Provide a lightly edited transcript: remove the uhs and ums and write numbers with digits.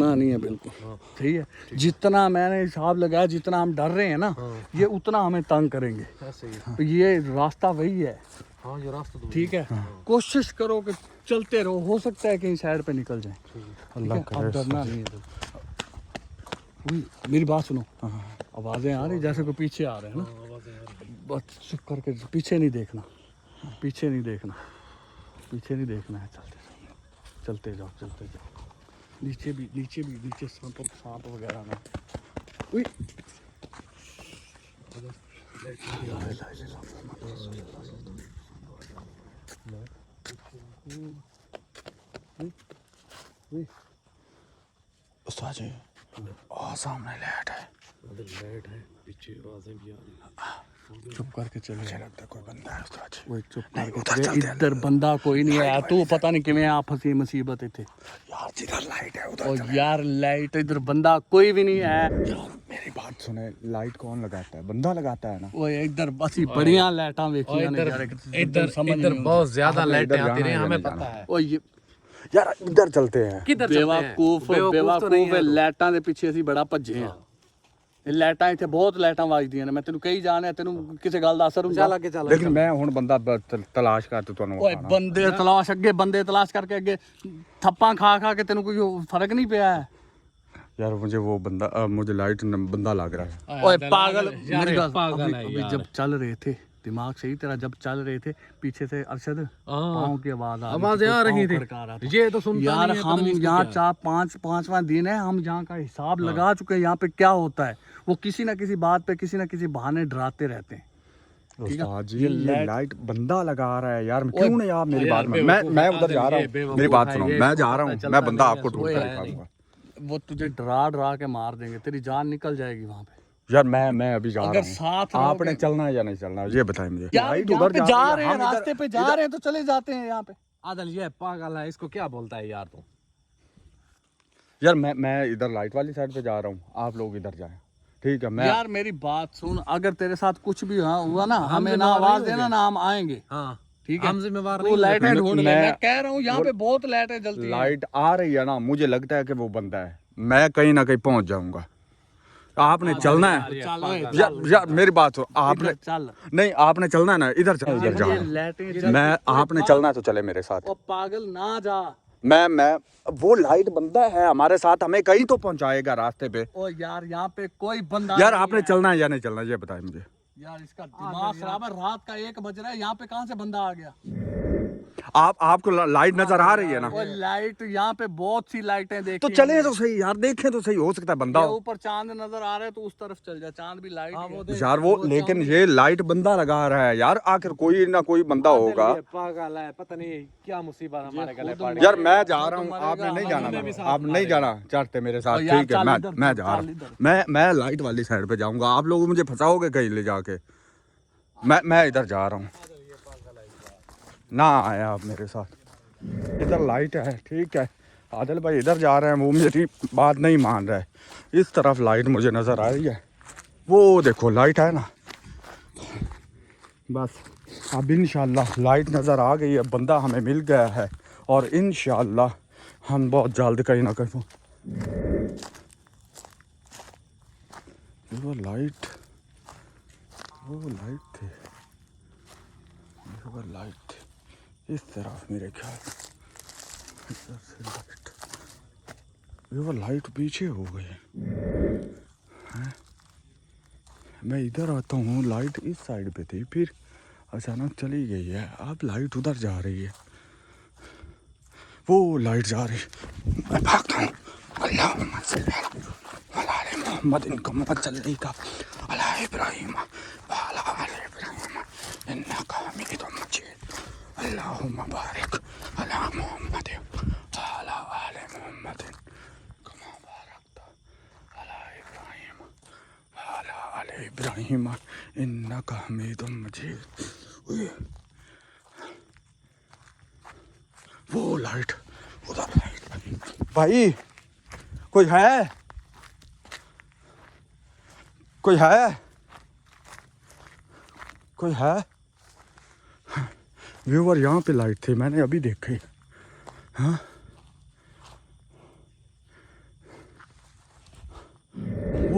डरना नहीं है बिल्कुल, ठीक है। जितना मैंने हिसाब लगाया, जितना हम डर रहे हैं ना, ये उतना हमें तंग करेंगे। ये रास्ता वही है, ये रास्ता ठीक है। कोशिश करो कि चलते रहो, हो सकता है कहीं साइड पे निकल जाए। अल्लाह अब डरना नहीं है। मेरी बात सुनो, आवाजें आ रही जैसे कोई पीछे आ रहे हैं ना, बस चुप करके पीछे नहीं देखना, पीछे नहीं देखना, पीछे नहीं देखना है। चलते जाओ, चलते जाओ। नीचे सांप वगैरह ना। उस्ताद जी, सामने लाइट है, पीछे आवाजें भी आ रही हैं। चुप करके चले। मुझे लगता है कोई बंदा है उस्ताद जी। वो चुप करके, इधर बंदा कोई नहीं है। तू पता नहीं किवें आप फंसी मुसीबत थे यार, जिधर लाइट है उधर और यार लाइट, इधर बंदा कोई भी नहीं है। मेरी बात सुने, लाइट कौन लगाता है? बंदा लगाता है ना। वो इधर बस ही बढ़िया लाइटां वेखियां ने यार, इधर बहुत ज्यादा लाइटें आती रही, हमें पता है। ओ ये यार इधर चलते हैं। बेवकूफ है, लाइटां दे पीछे ਅਸੀਂ ਬੜਾ ਭੱਜੇ ਆ। ਇਹ ਲਾਈਟਾਂ ਇੱਥੇ ਬਹੁਤ ਲਾਈਟਾਂ ਵੱਜਦੀਆਂ ਨੇ। ਮੈਂ ਤੈਨੂੰ ਕਹੀ ਜਾਣਿਆ, ਤੈਨੂੰ ਕਿਸੇ ਗੱਲ ਦਾ ਅਸਰ ਹੁੰਦਾ? लेकिन मैं हुण बंदा तलाश कर तू ਤੁਹਾਨੂੰ ਓਏ ਬੰਦੇ ਤਲਾਸ਼, ਅੱਗੇ ਬੰਦੇ ਤਲਾਸ਼ ਕਰਕੇ ਅੱਗੇ ਥੱਪਾਂ ਖਾ ਕੇ ਤੈਨੂੰ ਕੋਈ ਫਰਕ ਨਹੀਂ ਪਿਆ ਹੈ यार। मुझे वो बंदा मुझे लाइट बंदा लग रहा है। ओए पागल, मेरी बात, अभी जब चल रहे थे, दिमाग सही तेरा, जब चल रहे थे पीछे से अरशद पाँव की आवाजें आ रही थी। ये तो सुनता यार नहीं है, हम यहाँ पांचवा दिन है, हम यहाँ का हिसाब लगा चुके हैं। यहाँ पे क्या होता है, वो किसी ना किसी बात पे किसी ना किसी बहाने डराते रहते हैं। उस्ताद जी, ये लाइट बंदा लगा रहा है यार। क्यों नहीं आप मेरी बात में, मैं उधर जा रहा हूँ, मेरी बात सुनो, मैं जा रहा हूँ, मैं बंदा आपको ढूंढ कर दिखाऊंगा। वो तुझे डरा के मार देंगे, तेरी जान निकल जाएगी वहाँ पे। यार मैं अभी जा रहा हूँ, साथ आपने चलना है या नहीं चलना ये बताएं मुझे। लाइट उधर जा रहे हैं, रास्ते पे जा रहे हैं तो चले जाते हैं यहाँ पे। आदल ये पागल है, इसको क्या बोलता है यार तू? यार मैं इधर लाइट वाली साइड पे जा रहा हूँ, आप लोग इधर जाएं, ठीक है। मैं यार मेरी बात सुन, अगर तेरे साथ कुछ भी हुआ ना, हमें ना आवाज देना ना, हम आएंगे। हाँ ठीक है, हम जिम्मेवार तू नहीं। लाइटें ढूंढ ले। मैं कह रहा हूँ यहाँ पे बहुत लाइटें जलती हैं। लाइट आ रही है ना, मुझे लगता है कि वो बंदा है। मैं कहीं ना कहीं पहुंच जाऊंगा। आपने चलना है यार, मेरी बात हो, आपने चल नहीं, आपने चलना है ना, इधर चल, इधर जा। मैं आपने चलना है तो चले मेरे साथ। ओ पागल ना जा। मैं वो लाइट बंदा है हमारे साथ, हमें कहीं तो पहुंचाएगा रास्ते पे। ओ यार यहाँ पे कोई बंदा यार नहीं आपने है। चलना है या नहीं चलना ये बताएं मुझे। यार इसका दिमाग खराब है, रात का 1 बज रहा है, यहाँ पे कहाँ से बंदा आ गया? आपको लाइट नजर आ रही है ना? वो लाइट, यहाँ पे बहुत सी लाइटें देखी तो चले तो सही यार, देखें तो सही, हो सकता है बंदा हो। ऊपर चांद नजर आ रहा है तो उस तरफ चल जा, चांद भी लाइट है। यार वो लेकिन ये लाइट बंदा लगा रहा है यार, आखिर कोई ना कोई बंदा होगा। पागल है, पता नहीं क्या मुसीबत हमारे गले पड़ गई। यार मैं जा रहा हूँ, आपने नहीं जाना, आप नहीं जाना चाहते मेरे साथ, ठीक है। मैं जा रहा हूँ, मैं लाइट वाली साइड पे जाऊंगा, आप लोग मुझे फंसाओगे कहीं ले जाके। मैं इधर जा रहा हूँ, ना आया आप मेरे साथ। इधर लाइट है, ठीक है। आदिल भाई इधर जा रहे हैं, वो मेरी बात नहीं मान रहा है। इस तरफ लाइट मुझे नज़र आ रही है, वो देखो लाइट है ना। बस अब इंशाल्लाह लाइट नज़र आ गई है, बंदा हमें मिल गया है और इंशाल्लाह हम बहुत जल्द कहीं ना कहीं वो लाइट थी, वो लाइट थी इस तरफ मेरे ख्याल इधर से लाइट, वो लाइट पीछे हो गई है। मैं इधर आता हूँ, लाइट इस साइड पे थी, फिर अचानक चली गई है, अब लाइट उधर जा रही है। वो लाइट जा रही है, मैं भागता हूँ। अल्लाहुम्मा सल्ली अला मुहम्मदिन कमा सल्लैता अला इब्राहीम व अला आलि इब्राहीम इन्नका हमीदुम मजीद। अल्लाहुम्मा बारिक अला मुहम्मदिन व अला आलि मुहम्मदिन कमा बारकता अला इब्राहीम व अला आलि इब्राहीम इन्नका हमीदुम मजीद। वो लाइट उधर, लाइट भाई कोई है, कोई है, कोई है? व्यूवर यहाँ पे लाइट थी, मैंने अभी देखी। हाँ